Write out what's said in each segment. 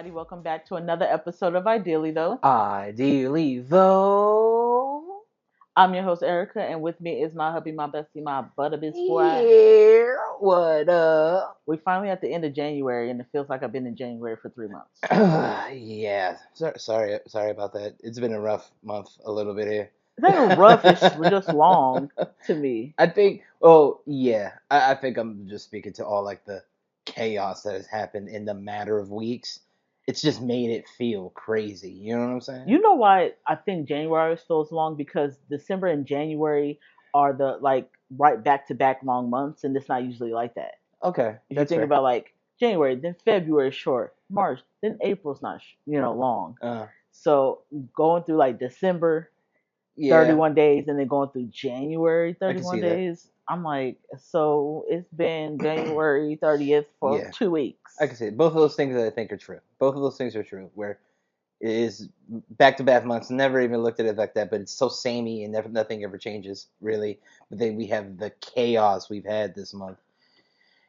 everybody. Welcome back to another episode of Ideally, though. Ideally, though. I'm your host, Erica, and with me is my hubby, my bestie, my butterbit squad. Yeah, what up? We finally at the end of January, and it feels like I've been in January for 3 months. Yeah, sorry about that. It's been a rough month, a little bit here. It's not even rough, it's just long to me. I think. Oh, yeah. I think I'm just speaking to all like the chaos that has happened in the matter of weeks. It's just made it feel crazy. You know what I'm saying? You know why I think January feels long? Because December and January are the right back to back long months, and it's not usually like that. Okay, If you that's think fair. about like January, then February is short, March, then April's not, long. Uh, So going through like December, yeah, 31 days, and then going through January, I can 31 see that. days. I'm like, so it's been January 30th for Yeah. 2 weeks. I can see it. Both of those things that I think are true. Both of those things are true. Where it is back to back months. Never even looked at it like that, but it's so samey and nothing ever changes really. But then we have the chaos we've had this month.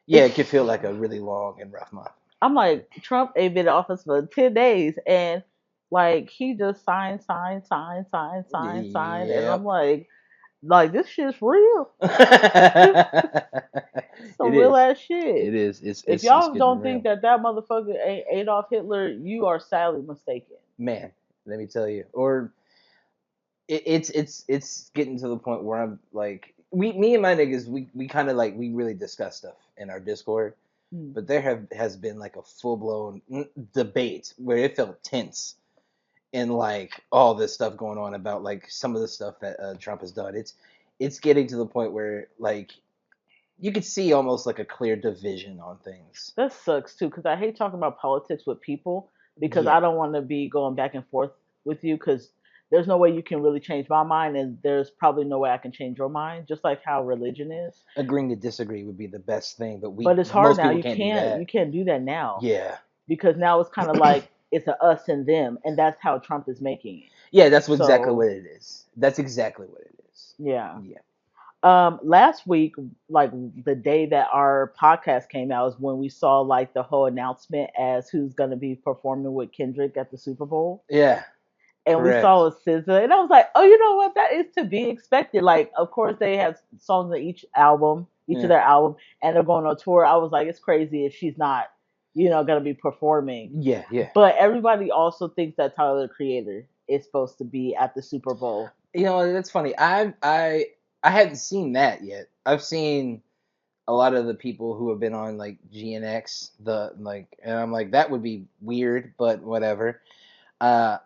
Yeah, it could feel like a really long and rough month. I'm like, Trump ain't been in office for 10 days, and like he just signed, and I'm Yep. like this shit's real. Some It real is. ass shit. It is. It's If it's it's y'all getting don't think real. that motherfucker ain't Adolf Hitler, you are sadly mistaken. Man, let me tell you. Or it's getting to the point where I'm like me and my niggas we kind of like we really discuss stuff in our Discord, Hmm. but there has been like a full blown debate where it felt tense and like all this stuff going on about like some of the stuff that Trump has done. It's getting to the point where like you could see almost like a clear division on things. That sucks too, because I hate talking about politics with people because I Yeah, don't want to be going back and forth with you because there's no way you can really change my mind, and there's probably no way I can change your mind, just like how religion is. agreeing to disagree would be the best thing, but But we it's hard most now. people You can't do can't you that. can't do that now Yeah. because now it's kind of like it's a us and them, and that's how Trump is making it. Yeah, that's exactly So what it is. That's exactly what it is. yeah. Yeah. Last week, like the day that our podcast came out, is when we saw like the whole announcement as who's gonna be performing with Kendrick at the Super Bowl, Yeah. and we Correct. saw a SZA, and I was like, oh, you know what? That is to be expected. Like, of course, they have songs on each of Yeah. their album, and they're going on tour. I was like, it's crazy if she's not, gonna be performing. Yeah. Yeah. But everybody also thinks that Tyler the Creator is supposed to be at the Super Bowl. You know, that's funny. I hadn't seen that yet. I've seen a lot of the people who have been on like GNX, the like, and I'm like that would be weird, but whatever. Uh,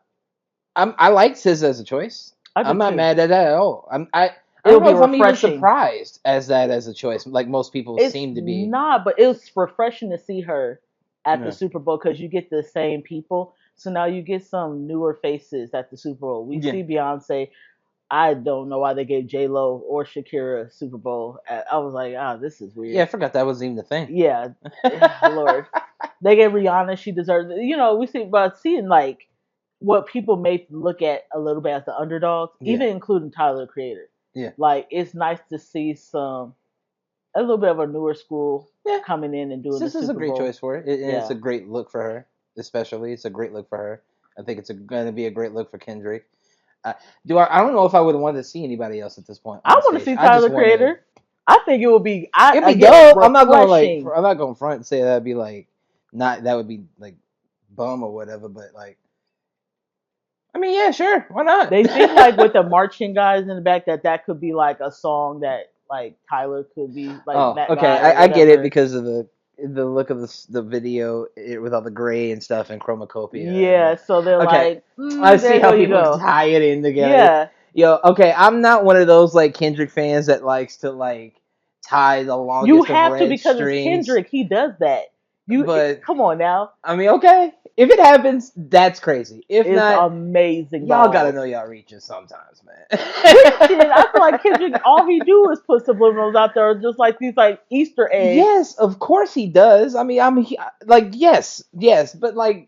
I like SZA as a choice. I I'm did not too. mad at that at all. I It'll don't know be if I'm even refreshing. surprised as that as a choice. Like most people It's seem to be. not, but it was refreshing to see her at the Yeah. Super Bowl because you get the same people. So now you get some newer faces at the Super Bowl. We Yeah. see Beyonce. I don't know why they gave J Lo or Shakira a Super Bowl. I was like, this is Yeah. I weird. forgot that wasn't even the thing. Yeah, Lord, they gave Rihanna. She deserves it. We see, but seeing like what people may look at a little bit as the underdogs, Yeah. even including Tyler the Creator. Yeah. Like it's nice to see a little bit of a newer school Yeah. coming in and doing the This is a Super great Bowl. choice for it, and it's Yeah. a great look for her. Especially, it's a great look for her. I think it's going to be a great look for Kendrick. I don't know if I would want to see anybody else at this point I on want to stage. see I Tyler just the want to. Creator. I think it would be It'd be again dope. I'm not going like. refreshing. I'm not going front and say that'd be like not. That would be like bum or whatever. But like, I mean, yeah, sure, why not? They think like with the marching guys in the back that could be like a song that like Tyler could be like Oh, that okay. guy or I get it whatever. because of the look of the video with all the gray and stuff and chromacopia. Yeah, so they're Okay, like, I see there how go you people go. tie it in together. Yeah, Yo, okay, I'm not one of those like Kendrick fans that likes to like tie the you longest of have to red because it's strings, Kendrick. He does that. but Come on now. I mean, okay, if it happens, that's crazy. If It's not, amazing y'all gotta balls. know y'all reaching sometimes, man. Reaching. I feel like Kendrick, all he do is put subliminals out there, just like these like Easter eggs. Yes, of course he does. I mean, like yes, yes, but like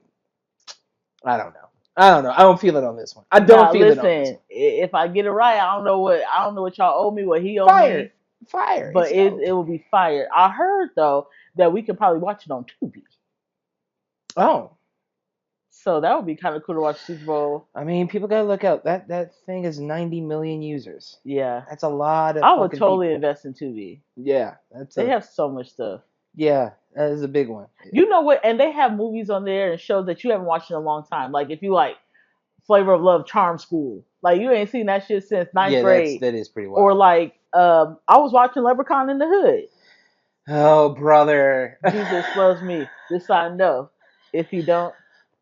I don't know. I don't know. I don't feel it on this one. I don't Now feel it on this listen, one. if I get it right, I don't know what y'all owe me, what he owe Fire, me, fire. but It's it dope. will be fired. I heard though that we can probably watch it on Tubi. Oh, So that would be kind of cool to watch Super Bowl. I mean, people gotta look out. That thing is 90 million users. Yeah, That's a lot of I would fucking totally people. invest in Tubi. Yeah, that's They a have so much stuff. yeah, that is a big one. You know what? And they have movies on there and shows that you haven't watched in a long time. Like if you like Flavor of Love, Charm School, like you ain't seen that shit since ninth Yeah, grade. that is pretty Or wild. like, I was watching Leprechaun in the Hood. Oh, brother. Jesus loves me. This I know. If you don't,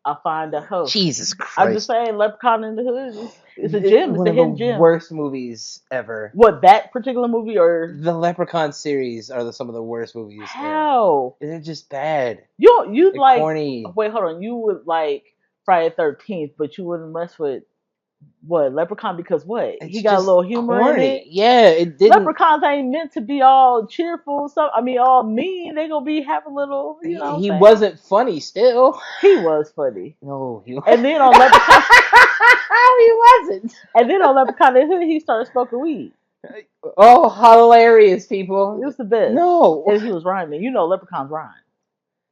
I'll find a hoe. Jesus I'm just Christ. saying, Leprechaun in the Hood is it's a gem. It's One a of the hidden gem. worst movies ever. What that particular movie or The Leprechaun series are some of the worst movies ever. how? They're just bad. You'd They're like corny. wait, hold on. You would like Friday 13th, but you wouldn't mess with what Leprechaun because what It's he got a just little humor in corny. it. Yeah, it didn't. Leprechauns ain't meant to be all cheerful. So I mean, all mean. They gonna be have a little, you know He what I'm saying? wasn't funny still. He was funny. No, he And then on Leprechaun, he wasn't. and then on Leprechaun in the Hood, he started smoking weed. Oh, hilarious, It people. was the best. No. And he was rhyming. You know, Leprechauns rhyme.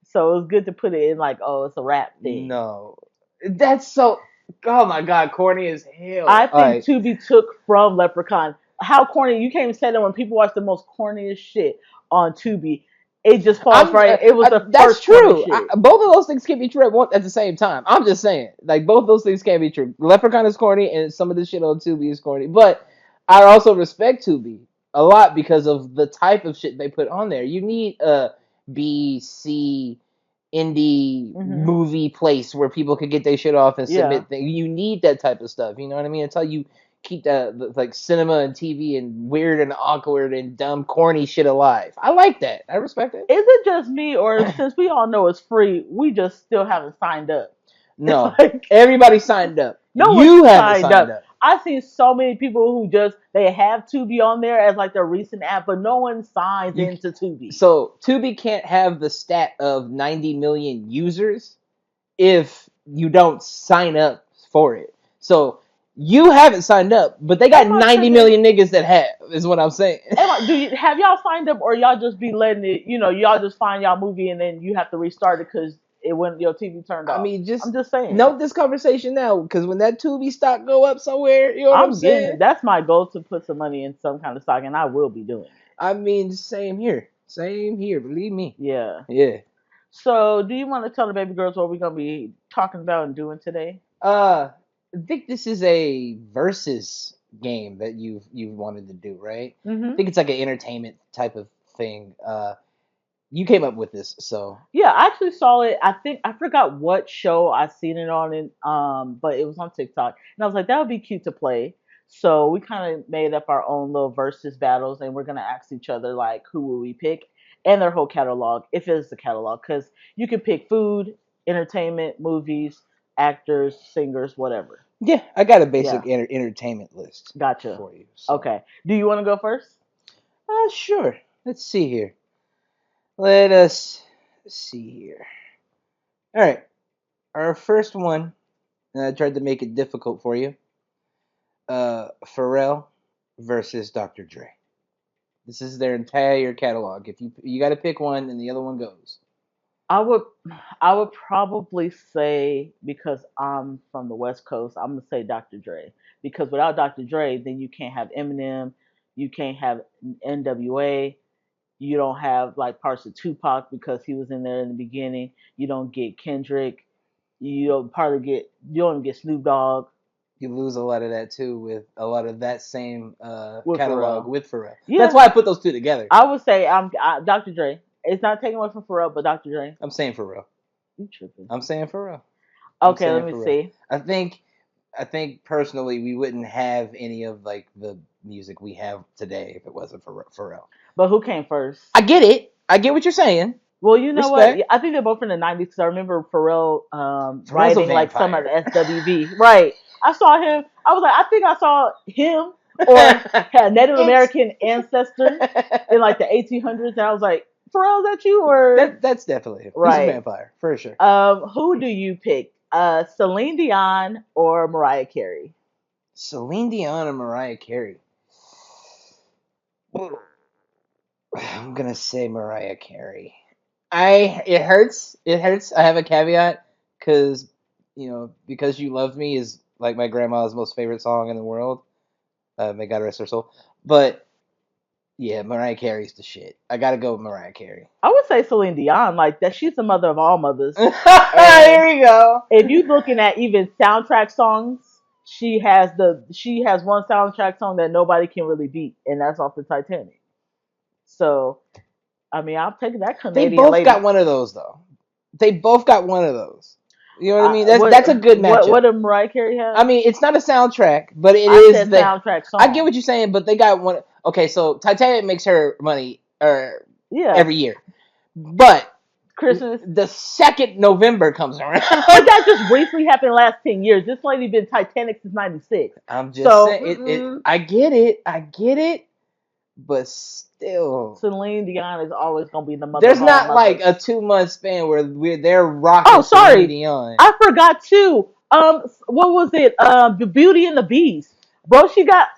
So it was good to put it in like, oh, it's a rap thing. No. That's so. Oh my god, corny as hell. I think Like, Tubi took from Leprechaun. How corny? You can't even say that when people watch the most corniest shit on Tubi. It just falls right. It was the that's first corny true. shit. Both of those things can be true at the same time. I'm just saying, like both those things can be true. Leprechaun is corny, and some of the shit on Tubi is corny. But I also respect Tubi a lot because of the type of shit they put on there. You need a B, C, indie Hmm. movie place where people could get their shit off and Yeah. submit things. You need that type of stuff. You know what I mean? It's how you keep the like cinema and TV and weird and awkward and dumb corny shit alive. I like that. I respect it. Is it just me, or since we all know it's free, we just still haven't signed up? No, Like everybody signed up. no You one haven't signed signed up. up. I've seen so many people who just they have Tubi on there as like their recent app, but no one signs You into Tubi. So Tubi can't have the stat of 90 million users if you don't sign up for it. So you haven't signed up, but they got Am I 90 tripping? million niggas that have, is what I'm saying. Do you have y'all signed up, or y'all just be letting it? You know, y'all just find y'all movie and then you have to restart it because it when your TV turned I off. mean, I'm just just saying. note this conversation now, because when that Tubi stock go up somewhere, you know what I'm I'm getting saying? it. That's my goal to put some money in some kind of stock, and I will be doing it. I mean, same here. Same here, believe me. Yeah. Yeah. So, do you want to tell the baby girls what we're gonna be talking about and doing today? I think this is a versus game that you've wanted to do, right? I Hmm. think it's like an entertainment type of thing. You came up with this, so Yeah, I actually saw it. I think I forgot what show I seen it on, in, but it was on TikTok, and I was like, that would be cute to play. So we kind of made up our own little versus battles, and we're gonna ask each other like, who will we pick, and their whole catalog, if it's a catalog, because you can pick food, entertainment, movies, actors, singers, whatever. yeah, I got a basic Yeah, entertainment list gotcha. for you. So, Okay, do you want to go first? sure. Let's see here. Let us see here. All right, our first one, and I tried to make it difficult for you. Pharrell versus Dr. Dre. This is their entire catalog. If you got to pick one, and the other one goes. I would I would probably say because I'm from the West Coast, I'm gonna say Dr. Dre. Because without Dr. Dre, then you can't have Eminem, you can't have NWA, you don't have like parts of Tupac because he was in there in the beginning. You don't get Kendrick, you don't get Snoop Dogg You lose a lot of that too with a lot of that same with catalog Pharrell. with Pharrell. Yeah, That's why I put those two together. I would say Dr. Dre. It's not taking away from Pharrell, but Dr. Dre. I'm saying Pharrell. You tripping? I'm saying Pharrell. I'm Okay, let saying me Pharrell. see. I think personally we wouldn't have any of like the music we have today if it wasn't for Pharrell. But who came first? I get it. I get what you're saying. Well, you know what? Respect. I think they're both in the '90s because I remember Pharrell Pharrell's a writing like some of vampire. the SWV. Right. I saw him. I was like, I think I saw him or had Native American ancestor in like the 1800s, and I was like, Pharrell, is that you or That's definitely him. He's a right? vampire for sure. Who do you pick? Celine Dion or Mariah Carey? Celine Dion and Mariah Carey. I'm gonna say Mariah Carey. It hurts. It hurts. I have a caveat because Because You Love Me is like my grandma's most favorite song in the world. May God rest her soul. But yeah, Mariah Carey's the shit. I gotta go with Mariah Carey. I would say Celine Dion, like that. She's the mother of all mothers. And Here we go. if you're looking at even soundtrack songs, she has one soundtrack song that nobody can really beat, and that's off the Titanic. So I mean, I'm taking that They Canadian both got lady. one of those though. They both got one of those. You know what I mean? That's What that's a good what matchup. did Mariah Carey I have? mean, it's not a soundtrack, but it I is said the. soundtrack I get song. what you're saying, but they got one. Okay, so Titanic makes her money Yeah, every year, but Christmas. the second November comes around. But that just recently happened the last 10 years. This lady been Titanic since '96. I'm just So saying it. I get it. I get it, but still. Celine Dion is always gonna be the mother There's of all not like mothers. a 2 month span where they're rocking Oh, Celine sorry, Dion. I forgot too. What was it? The Beauty and the Beast. Bro, she got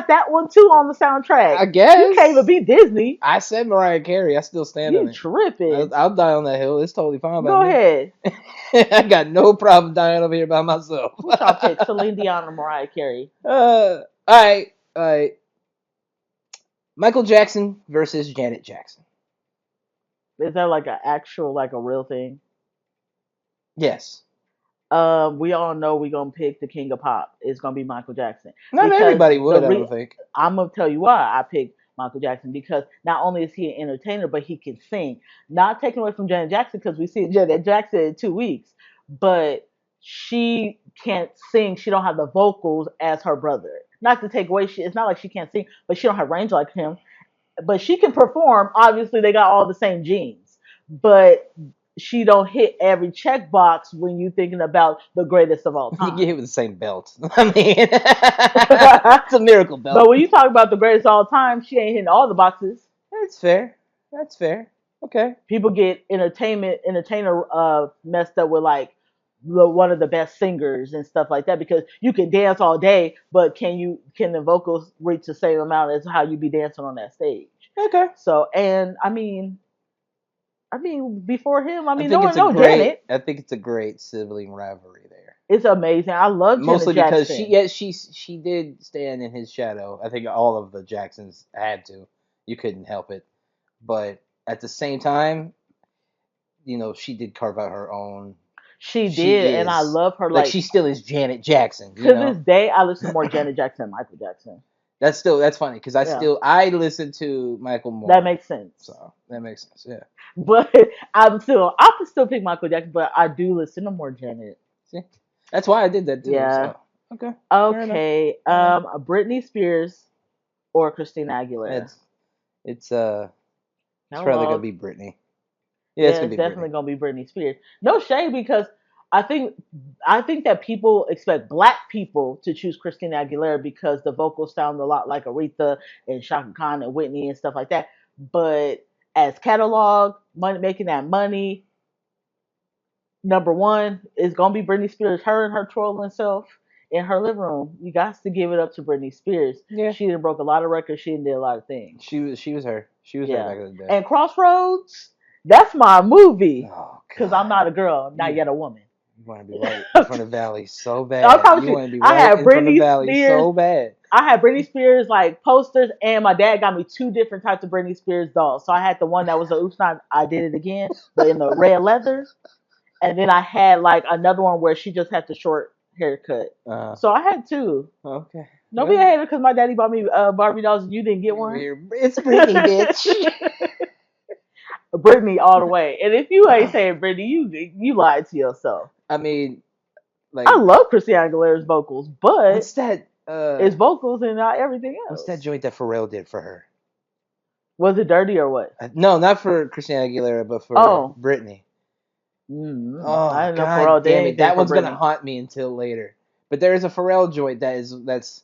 that one too on the soundtrack. I You can't even guess. beat Disney. I said Mariah Carey. I still stand on You it. tripping? I'll die on that hill. It's totally fine by Go me. ahead. I got no problem dying over here by myself. What y'all pick? Celine Dion or Mariah Carey? All right, all right. Michael Jackson versus Janet Jackson. Is that like an actual, like a real thing? Yes. We all know we're gonna pick the king of pop. It's gonna be Michael Jackson Not because everybody would, I don't think. I'm gonna tell you why I picked Michael Jackson because not only is he an entertainer, but he can sing. Not taking away from Janet Jackson because we see Janet Jackson in 2 weeks, but she can't sing. She don't have the vocals as her brother. Not to take away, it's not like she can't sing, but she don't have range like him. But she can perform. Obviously, they got all the same genes, but she don't hit every checkbox when you thinking about the greatest of all You time. get hit with the same belt. I mean, it's a But miracle belt. when you talk about the greatest of all time, she ain't hitting all the boxes. That's fair. That's fair. Okay. People get entertainer messed up with like one of the best singers and stuff like that because you can dance all day, but can the vocals reach the same amount as how you be dancing on that stage? Okay. So and I mean, before him, I I mean, think no it's one a know great. Janet. I think it's a great sibling rivalry there. It's amazing. I love Janet Mostly because she, Jackson. yeah, she did stand in his shadow. I think all of the Jacksons had to. You couldn't help it. But at the same time, she did carve out her own. She She did, and I is love her. like Like she still is Janet Jackson. to this day, I listen to more Janet Jackson than Michael Jackson. That's funny because Yeah, I listen to Michael that more. makes sense. So that makes sense. Yeah. But I could still pick Michael Jackson, but I do listen to more Janet. See, that's why I did that too. Yeah. So okay, fair enough. Okay. Fair enough. Britney Spears or Christina Aguilera. It's it's probably gonna Hello. be Britney. Yeah, it's Yeah, gonna it's be definitely Britney. gonna be Britney Spears. No shade because I think I think that people expect black people to choose Christina Aguilera because the vocals sound a lot like Aretha and Shaka Khan and Whitney and stuff like that. But as catalog, money making that money, number one is gonna be Britney Spears. Her and her trolling self in her living room. You got to give it up to Britney Spears. Yeah, She done broke a lot of records. She done did a lot of things. she was her. She was her Yeah. back in the day. And Crossroads, that's my movie. Oh Because I'm God, not a girl, not you yet a woman. you want to be right in front of Valley so I bad. promise You you, want to be I right had in front of Britney Valley Spears. so bad. I had Britney Spears like posters, and my dad got me two different types of Britney Spears dolls. So I had the one that was a oops, not I did it again, but in the red leather, and then I had like another one where she just had the short haircut. Uh, So I had two. okay. Don't be a Well, hater because my daddy bought me Barbie dolls and you didn't get one. it's Britney, bitch. Britney all the way. And if you ain't saying Britney, you lied to yourself. I mean, like, I love Christina Aguilera's vocals, but what's that? it's vocals and not everything What's else. that joint that Pharrell did for her? Was it dirty or what? No, not for Christina Aguilera, but for Oh, Britney. I Oh didn't know God Pharrell did damn it! anything That for one's gonna Britney. haunt me until later. But there is a Pharrell joint that's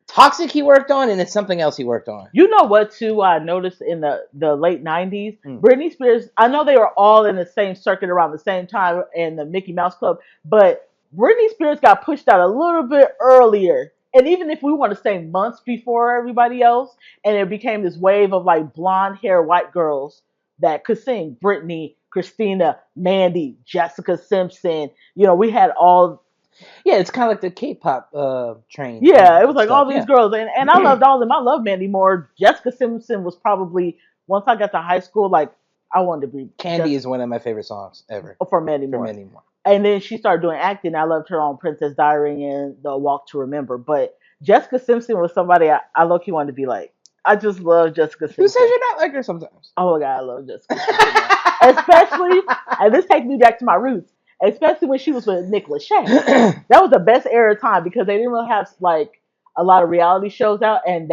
Toxic he worked on, and it's something else he worked on. You know what too? I noticed in the late '90s, Mm. Britney Spears. I know they were all in the same circuit around the same time in the Mickey Mouse Club, but Britney Spears got pushed out a little bit earlier. And even if we want to say months before everybody else, and it became this wave of like blonde hair white girls that could sing. Britney, Christina, Mandy, Jessica Simpson. We had all. Yeah, it's kind of like the K-pop train Yeah, it was like stuff. all these Yeah. girls, and I loved all of them. I love Mandy Moore. Jessica Simpson was probably, once I got to high school, like I wanted to be Candy just is one of my favorite songs ever for Mandy for Moore. Mandy Moore. And then she started doing acting. I loved her on Princess Diary and The Walk to Remember. But Jessica Simpson was somebody I low-key wanted to be like. I just love Jessica Who says Simpson. you're not like her sometimes? Oh my god, I love Jessica Simpson. Especially, and this takes me back to my roots, especially when she was with Nick Lachey. That was the best era of time because they didn't really have like a lot of reality shows out, and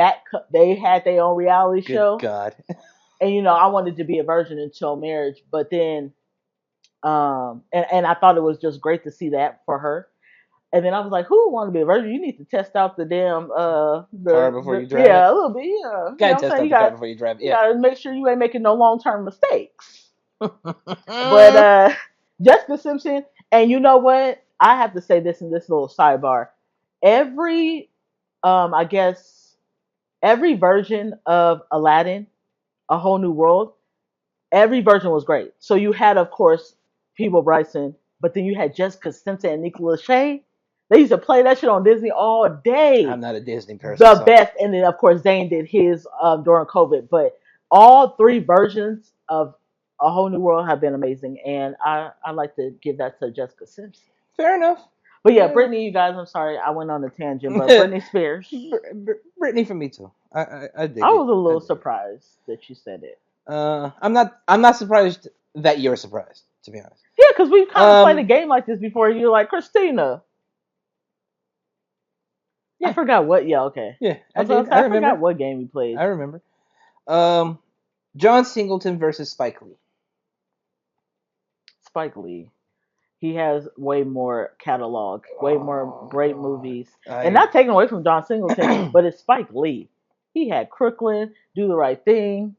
they had their own reality Good show. God. And I wanted to be a virgin until marriage, but then and I thought it was just great to see that for her. And then I was like, who would want to be a virgin? You need to test out the damam Car before you drive yeah, it. a little bit, yeah. You know Gotta what I'm test saying? out You the car got before you drive it. you Yeah. gotta make sure you ain't making no long term mistakes. But Jessica Simpson, and you know what? I have to say this in this little sidebar. Every I guess every version of Aladdin, A Whole New World, every version was great. So you had, of course, Peebo Bryson, but then you had Jessica Simpson and Nicola Lachey. They used to play that shit on Disney all day. I'm not a Disney person. The So. best, and then of course Zayn did his during COVID. But all three versions of A Whole New World have been amazing, and I like to give that to Jessica Simpson. Fair enough. But yeah, Fair Britney, you guys, I'm sorry I went on a tangent, but Britney Spears. Britney for me too. I dig I it. was a little dig it. surprised that you said it. I'm not surprised that you're surprised, to be honest. Yeah, because we've kind of played a game like this before. You're like, Christina. Yeah. I forgot what. Yeah, okay. Yeah, I forgot what game we played. I remember. John Singleton versus Spike Lee. Spike Lee. He has way more catalog, way more great movies, and not taken away from John Singleton, but it's Spike Lee. He had Crooklyn, Do the Right Thing.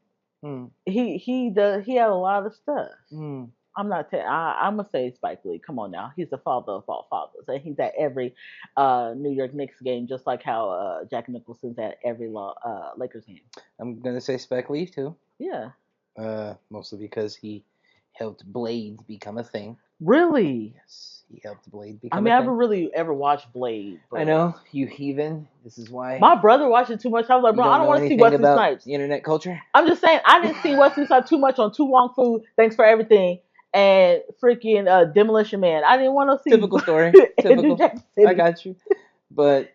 He had a lot of stuff. I'm gonna say Spike Lee. Come on now, he's the father of all fathers, and he's at every New York Knicks game, just like how Jack Nicholson's at every Lakers game. I'm gonna say Spike Lee too. Yeah. Mostly because he helped Blade become a thing. Really? Yes, he helped Blade become. I mean, I haven't really ever watched Blade. But I know, you heathen. This is why my brother watched it too much. I was like, bro, I don't want to see Wesley Snipes. The internet culture. I'm just saying, I didn't see Wesley Snipes too much on Tu Wong Fu. Thanks for everything. And freaking Demolition Man. I didn't want to see. Typical story. Typical. I got you. But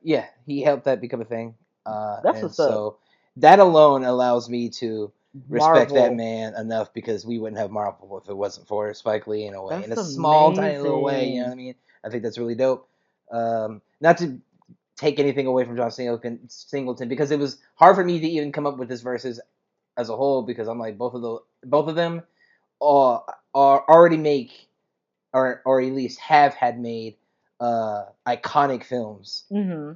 yeah, he helped that become a thing. That's what's so that alone allows me to respect Marvel. that man enough, because we wouldn't have Marvel if it wasn't for Spike Lee in a way, That's in a small, amazing. tiny little way. You know what I mean? I think that's really dope. Not to take anything away from John Singleton, because it was hard for me to even come up with this versus as a whole, because I'm like both of them are already make or at least have had made iconic films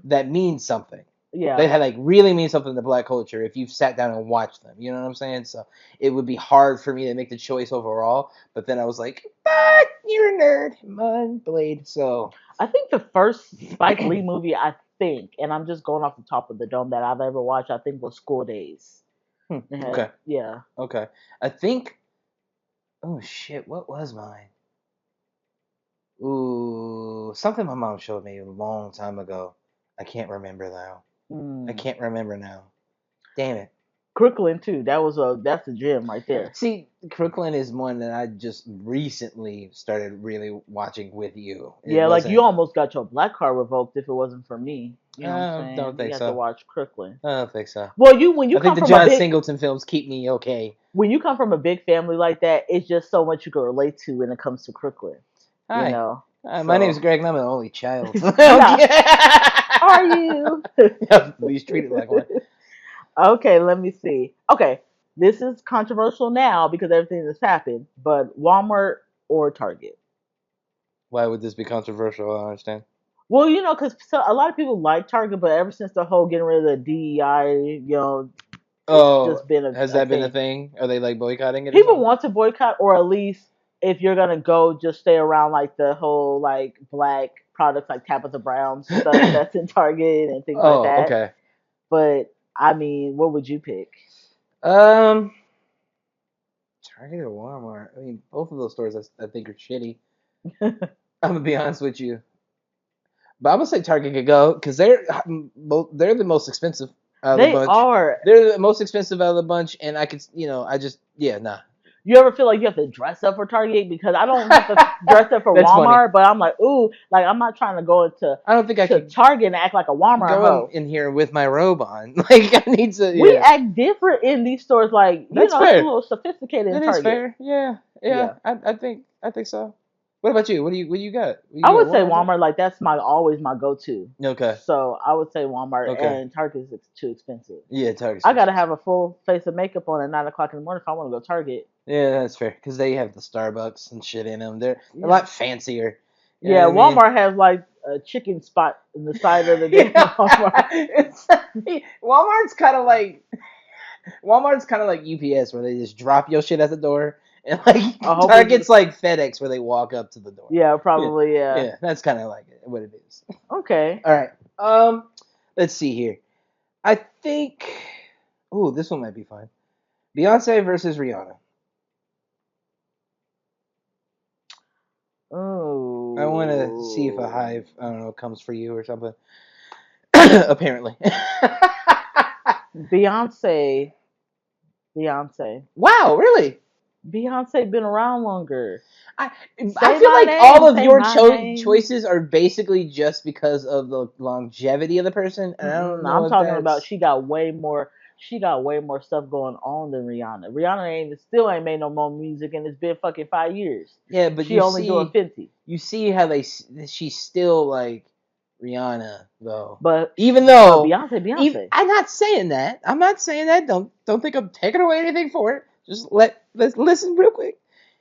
that mean something. Yeah. They had like really mean something to black culture if you've sat down and watched them. You know what I'm saying? So it would be hard for me to make the choice overall. But then I was like, but you're a nerd, Blade. So I think the first Spike Lee movie, and I'm just going off the top of the dome, that I've ever watched, I think was School Days. Okay. Yeah. Okay. I think. Oh shit! What was mine? Ooh, something my mom showed me a long time ago. I can't remember now. I can't remember now. Damn it. Crooklyn too. That's a gem right there. See, Crooklyn is one that I just recently started really watching with you. Yeah, like you almost got your black card revoked if it wasn't for me. You know what I'm saying? Don't think you so. have to watch Crooklyn. I don't think so. Well, I think the John Singleton films keep me okay. When you come from a big family like that, it's just so much you can relate to when it comes to Crooklyn. Hi. You know. My name's Greg, and I'm an only child. Are you? Please treat it like one. Okay, let me see. Okay, this is controversial now because everything that's happened, but Walmart or Target? Why would this be controversial? I don't understand. Well, because a lot of people like Target, but ever since the whole getting rid of the DEI, it's just been has that been a thing? Are they like boycotting it? People want to boycott, or at least if you're gonna go, just stay around like the whole like black products like Tabitha Brown stuff that's in Target and things like that. Okay. But I mean, what would you pick? Target Target or Walmart? I mean, both of those stores I think are shitty. I'm gonna be honest with you, but I'm gonna say Target could go because they're the most expensive out of the They bunch. are. They're the most expensive out of the bunch, and I could, I just, yeah, nah. You ever feel like you have to dress up for Target? Because I don't have to dress up for That's funny. Walmart, but I'm like, ooh, like I'm not trying to go into I don't think I could Target and act like a Walmart go hoe. in here with my robe on. Like I need to, We yeah. act different in these stores, like That's it's a fair. little sophisticated in That is Target. fair. Yeah, yeah. Yeah, I think so. What about you? What do you got? I You got would say Walmart too? Walmart. Like that's my always my go-to. Okay. So I would say Walmart, Okay. and Target is too expensive. Yeah, Target's I too gotta expensive. have a full face of makeup on at 9 o'clock in the morning if I want to go Target. Yeah, that's fair. Because they have the Starbucks and shit in them. They're a Yeah, lot fancier. You know yeah. what I mean? Walmart has like a chicken spot in the side of the damn Yeah. Walmart. It's Walmart's kind of like Walmart's kind of like UPS where they just drop your shit at the door, and like I hope Target's it's like FedEx where they walk up to the door. yeah, Yeah, probably yeah. yeah, that's kind of like what it is. Okay. All right. Let's see here. I think. Ooh, this one might be fun. Beyonce versus Rihanna. I want to see if a Oh, hive, I don't know, comes for you or something. Apparently. Beyonce, Beyonce, Wow, really? Beyonce been around longer. I I Say feel my like all name, of say your my name. choices are basically just because of the longevity of the person, and I don't know I'm if talking about that's she got way more. She got way more stuff going on than Rihanna. Rihanna still ain't made no more music, and it's been fucking 5 years. yeah, but She only doing 50. you see how she's still like Rihanna though. But Even but though Beyonce, even, Beyonce. I'm not saying that. I'm not saying that. Don't think I'm taking away anything for it. Just let's listen real quick.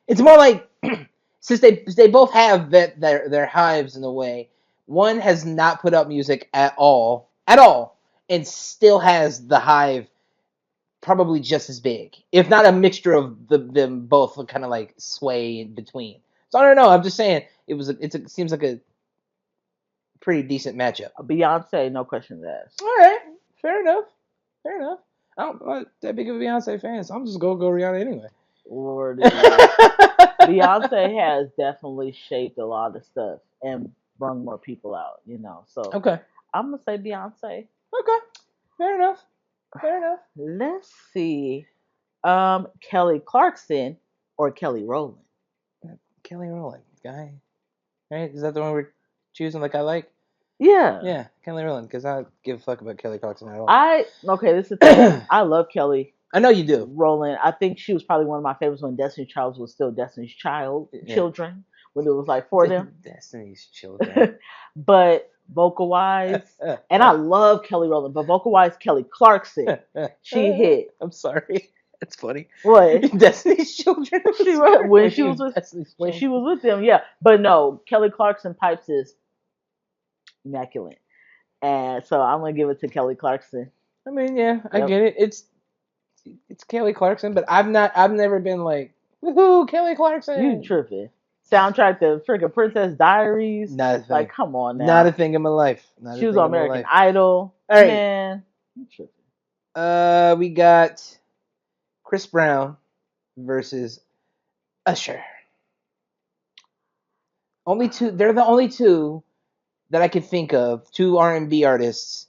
It's more like since they both have their hives in a way. One has not put out music at all, and still has the hive probably just as big, if not a mixture of them both kind of like sway in between. So I don't know. I'm just saying it seems like a pretty decent matchup. Beyonce, no questions asked. All right, fair enough. Fair enough. I'm not that big of a Beyonce fan, so I'm just gonna go Rihanna anyway. Lordy. Beyonce has definitely shaped a lot of stuff and brung more people out. So Okay. I'm gonna say Beyonce. Okay. Fair enough. Fair enough. Let's see. Kelly Clarkson or Kelly Rowland. Kelly Rowland, guy. Right? Is that the one we're choosing? Like I like. Yeah. Yeah, Kelly Rowland, because I don't give a fuck about Kelly Clarkson at all. This is the thing. I love Kelly I know you do. Rowland. I think she was probably one of my favorites when Destiny's Child was still Destiny's Yeah. children, when it was like four of them. Destiny's Children. But vocal wise, and I love Kelly Rowland, but vocal wise, Kelly Clarkson, she hit. I'm sorry. That's funny. What? Destiny's Children. She was when she was with them, yeah. But no, Kelly Clarkson pipes is immaculate, and so I'm gonna give it to Kelly Clarkson. I mean, yeah, I Yep, get it. It's Kelly Clarkson, but I've never been like, woohoo, Kelly you Clarkson. tripping? Soundtrack to freaking Princess Diaries. Not a Like, thing. come on Not a now. thing in my life. Not She a was thing on in my American life. Idol. All right. Man, you tripping. We got Chris Brown versus Usher. Only two. They're the only two that I could think of. Two R&B artists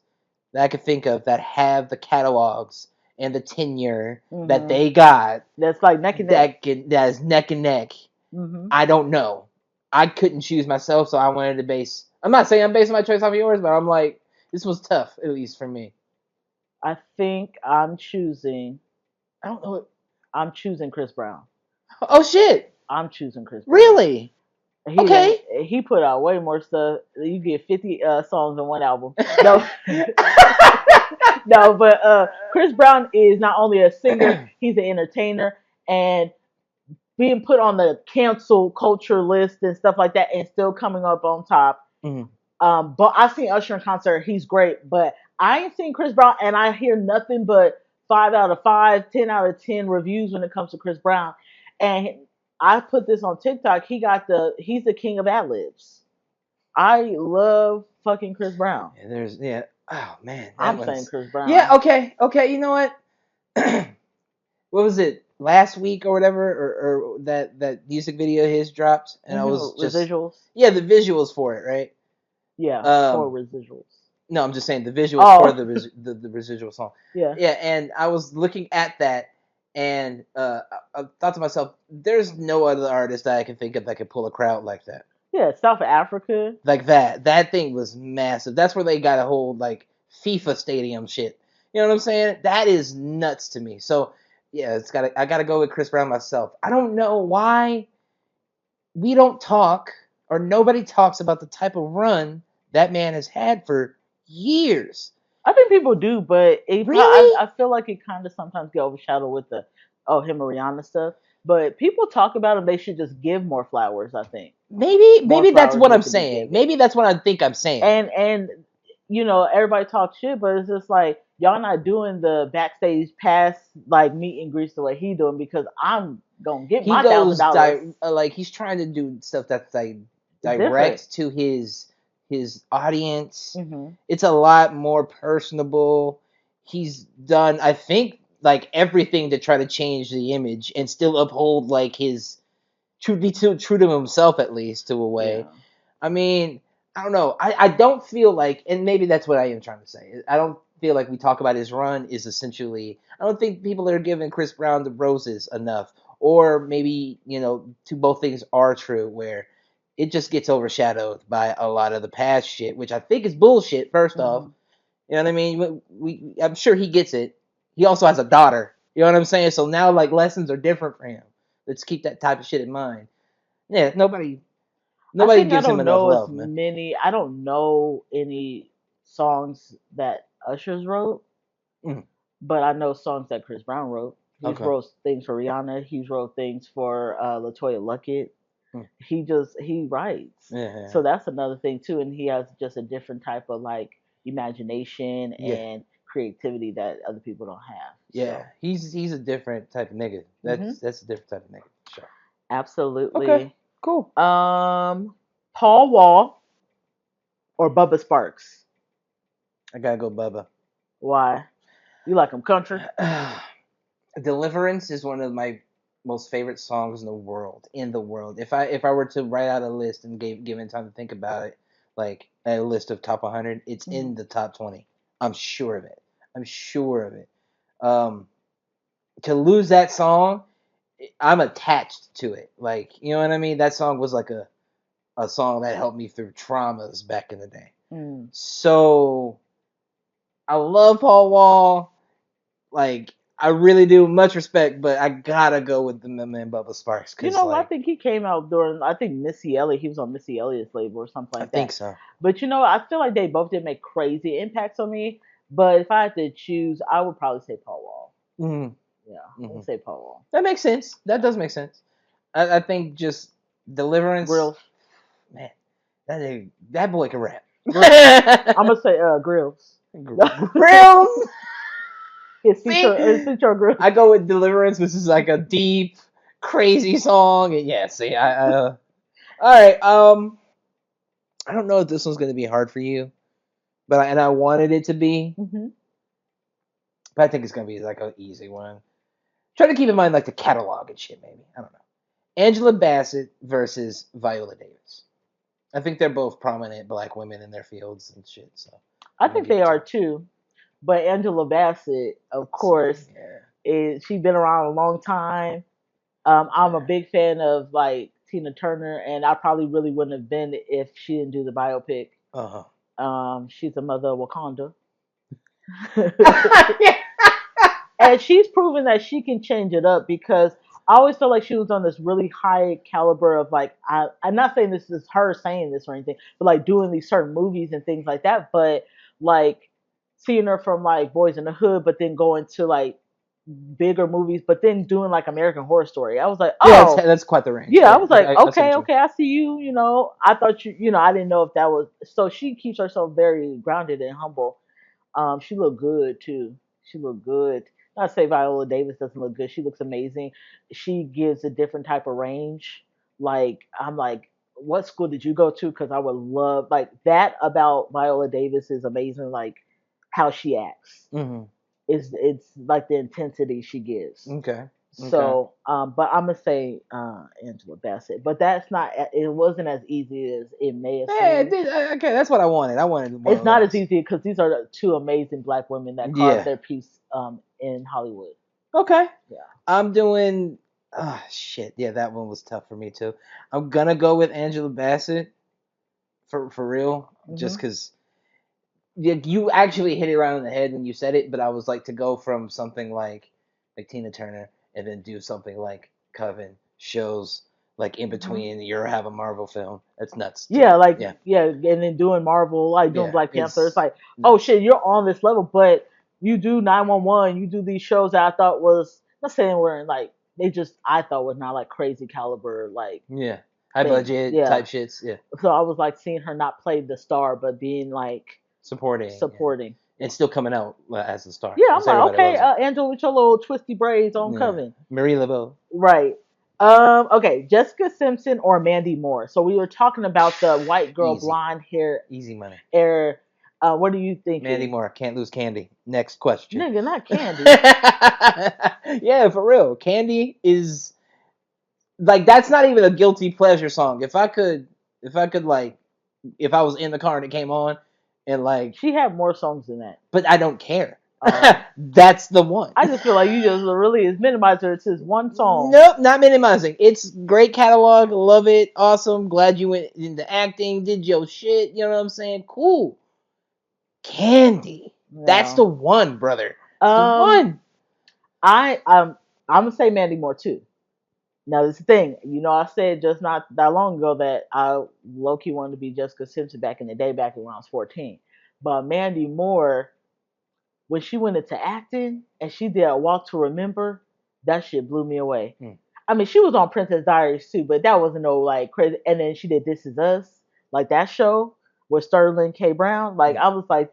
that I could think of that have the catalogs and the tenure that Hmm. they got That's like neck and neck. that is neck and neck. Hmm. I don't know. I couldn't choose myself, so I wanted to base. I'm not saying I'm basing my choice off of yours, but I'm like, this was tough, at least for me. I think I'm choosing. I don't know. I'm choosing Chris Brown. Oh shit! I'm choosing Chris Brown. Really? He done, Okay. he put out way more stuff. You get 50 songs in one album. No, no, but Chris Brown is not only a singer, he's an entertainer, and being put on the cancel culture list and stuff like that, and still coming up on top. Mhm. But I've seen Usher in concert; he's great. But I ain't seen Chris Brown, and I hear nothing but 5 out of 5, 10 out of 10 reviews when it comes to Chris Brown. And I put this on TikTok. He's the king of ad libs. I love fucking Chris Brown. Yeah. Oh man, that I'm saying one's. Chris Brown. Yeah. Okay. Okay. You know what? What was it? last week or whatever, or that music video of his dropped, and I was just Residuals. yeah, the visuals for it, right? Yeah, for Um, residuals. no, I'm just saying the visuals for Oh, the residual song. yeah. Yeah, and I was looking at that, and I thought to myself, there's no other artist that I can think of that could pull a crowd like that. Yeah, South Africa. Like that. That thing was massive. That's where they got a whole like FIFA stadium shit. You know what I'm saying? That is nuts to me. So yeah, I gotta go with Chris Brown myself. I don't know why we don't talk or nobody talks about the type of run that man has had for years. I think people do, but Really? I feel like it kind of sometimes get overshadowed with the him and Rihanna stuff. But people talk about him. They should just give more flowers. I think more Maybe that's flowers what I'm need to be saying. given. Maybe that's what I think I'm saying. And everybody talks shit, but it's just like y'all not doing the backstage pass like meet and greets the way he doing because I'm gonna get He my goes $1,000. like he's trying to do stuff that's like It's different. direct to his audience. Hmm. It's a lot more personable. He's done, I think, like everything to try to change the image and still uphold like his true to himself at least to a way. Yeah. I mean, I don't know. I don't feel like, and maybe that's what I am trying to say. I don't feel like we talk about his run is essentially. I don't think people are giving Chris Brown the roses enough, or maybe two both things are true where it just gets overshadowed by a lot of the past shit, which I think is bullshit. First off, Hmm. you know what I mean. I'm sure he gets it. He also has a daughter. You know what I'm saying? So now like lessons are different for him. Let's keep that type of shit in mind. Yeah, I nobody think I gives him don't enough know as love, man. many. I don't know any songs that Usher's wrote, Mhm. but I know songs that Chris Brown wrote. He's Okay. wrote things for Rihanna. He's wrote things for Latoya Luckett. Mm. He writes. Yeah. So that's another thing too, and he has just a different type of like imagination Yeah. and creativity that other people don't have. Yeah. So, He's a different type of nigga. hmm That's a different type of nigga. Sure. Okay. absolutely. Cool. Paul Wall or Bubba Sparks? I gotta go, Bubba. Why? You like him country? Deliverance is one of my most favorite songs in the world. In the world. If I were to write out a list and given time to think about it, like a list of top 100, it's Hmm. in the top 20. I'm sure of it. I'm sure of it. Um, to lose that song, I'm attached to it. Like, you know what I mean? That song was like a song that helped me through traumas back in the day. Mm. So I love Paul Wall. Like, I really do. Much respect, but I gotta go with the man Bubba Sparks because, I like, think he came out during, I think Missy Elliott, he was on Missy Elliott's label or something I like think that. so. But, I feel like they both did make crazy impacts on me. But if I had to choose, I would probably say Paul Wall. Mm-hmm. Yeah, I Mm-hmm. would say Paul Wall. That makes sense. That Yeah. does make sense. I think just Deliverance, Grills. man, that boy can rap. I'm going to say Grills. Grills. His See, feature Grills. I go with Deliverance, which is like a deep, crazy song. And yeah, see, all right. I don't know if this one's gonna be hard for you, and I wanted it to be, Hmm. but I think it's gonna be like an easy one. Try to keep in mind like the catalog and shit, maybe. I don't know. Angela Bassett versus Viola Davis. I think they're both prominent black women in their fields and shit. So I I'm gonna think give they it to are them. too. But Angela Bassett, of course, Yeah. she's been around a long time. I'm a Yeah. big fan of like Tina Turner, and I probably really wouldn't have been if she didn't do the biopic. Uh She's a mother of Wakanda, huh. and she's proven that she can change it up because I always felt like she was on this really high caliber of like I'm not saying this is her saying this or anything, but like doing these certain movies and things like that. But like seeing her from like Boys in the Hood, but then going to like bigger movies, but then doing like American Horror Story, I was like, Yeah, oh, that's quite the range. yeah, I Yeah, was like, I see what okay, you mean. okay, I see you. I thought I didn't know if that was. So she keeps herself very grounded and humble. She looked good too. She looked good. Not to say Viola Davis doesn't look good. She looks amazing. She gives a different type of range. Like I'm like, what school did you go to? Because I would love like that about Viola Davis is amazing. Like how she acts Hmm. it's like the intensity she gives. Okay. Okay. So, but I'm gonna say Angela Bassett. But that's not. It wasn't as easy as it may have Yeah, it seemed. did. Okay, that's what I wanted. I wanted one It's of not as those. easy because these are the two amazing black women that carved Yeah. their piece in Hollywood. Okay. Yeah. I'm doing. Ah, shit. Yeah, that one was tough for me too. I'm gonna go with Angela Bassett for real, just Hmm. because you actually hit it right on the head when you said it. But I was like to go from something like Tina Turner and then do something like Coven shows like in Hmm. between. You have a Marvel film. That's nuts to Yeah, me. like Yeah. yeah, and then doing Marvel, like doing Yeah. Black Panther. It's It's like, oh nuts. shit, you're on this level, but you do 911. You do these shows that I thought was not saying we're like they just I thought was not like crazy caliber like Yeah. High things. budget Yeah. type shits. Yeah. So I was like seeing her not play the star, but being like Supporting. Yeah. supporting. And still coming out as a star. Yeah, I'm Because like, everybody okay, loves her. Angela with your little twisty braids on Yeah. Coven. Marie Laveau. Right. Okay, Jessica Simpson or Mandy Moore. So we were talking about the white girl, Easy. blonde hair, Easy money. air. What are you Mandy thinking? Moore. Can't lose Candy. Next question. Nigga, not Candy. Yeah, for real. Candy is like that's not even a guilty pleasure song. If I could like if I was in the car and it came on and like She had more songs than that. but I don't care. Oh. That's the one. I just feel like you just really is minimizing her to this one song. Nope, not minimizing. It's great catalog. Love it. Awesome. Glad you went into acting. Did your shit. You know what I'm saying? Cool. Candy. That's Yeah. the one, brother. It's the Um, one. I'm gonna say Mandy Moore too. Now this is the thing, I said just not that long ago that I low key wanted to be Jessica Simpson back in the day, back when I was 14. But Mandy Moore, when she went into acting and she did a Walk to Remember, that shit blew me away. Hmm. I mean, she was on Princess Diaries too, but that wasn't no like crazy. And then she did This Is Us, like that show with Sterling K. Brown. Like Hmm. I was like,